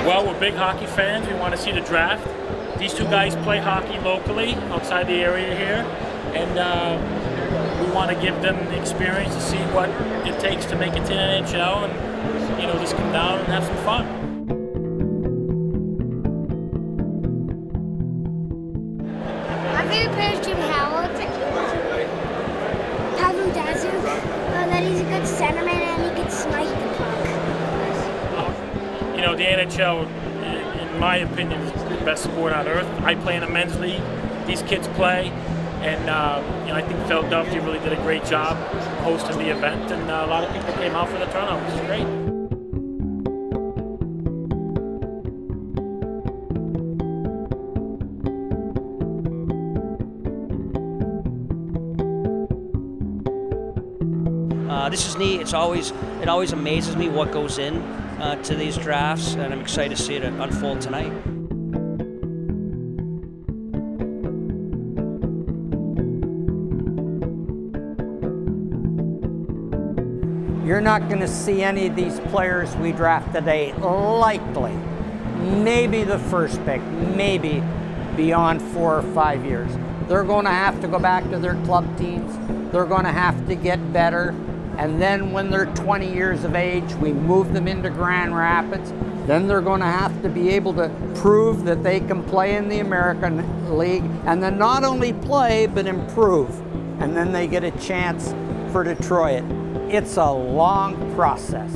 Well, we're big hockey fans. We want to see the draft. These two guys play hockey locally outside the area here, and we want to give them the experience to see what it takes to make it to the NHL, and just come down and have some fun. My favorite player is Jim Howard. Pavel Datsyuk, that he's a good centerman and he can snipe the puck. The NHL, in my opinion, is the best sport on earth. I play in a men's league. These kids play, and I think Philadelphia really did a great job hosting the event, and a lot of people came out for the turnout, which is great. This is neat. It always amazes me what goes in to these drafts, and I'm excited to see it unfold tonight. You're not going to see any of these players we draft today likely. Maybe the first pick, maybe beyond 4 or 5 years. They're going to have to go back to their club teams. They're going to have to get better. And then when they're 20 years of age, we move them into Grand Rapids. Then they're going to have to be able to prove that they can play in the American League, and then not only play, but improve. And then they get a chance for Detroit. It's a long process.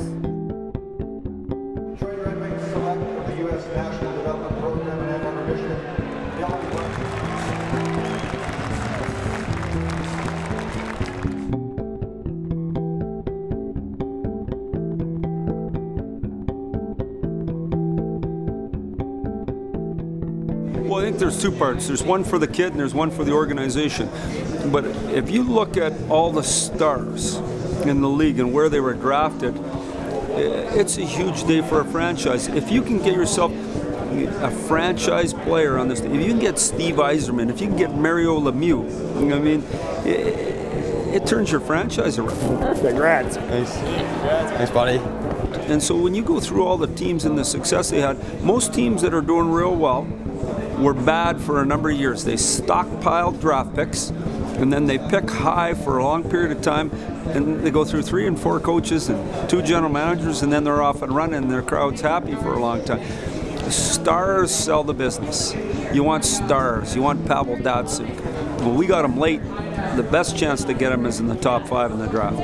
Well, I think there's two parts. There's one for the kid and there's one for the organization. But if you look at all the stars in the league and where they were drafted, it's a huge day for a franchise. If you can get yourself a franchise player on this, if you can get Steve Yzerman, if you can get Mario Lemieux, it turns your franchise around. Congrats. Thanks, buddy. And so when you go through all the teams and the success they had, most teams that are doing real well were bad for a number of years. They stockpiled draft picks, and then they pick high for a long period of time, and they go through 3 and 4 coaches and 2 general managers, and then they're off and running, and their crowd's happy for a long time. The stars sell the business. You want stars. You want Pavel Datsyuk. Well, we got him late. The best chance to get him is in the top 5 in the draft.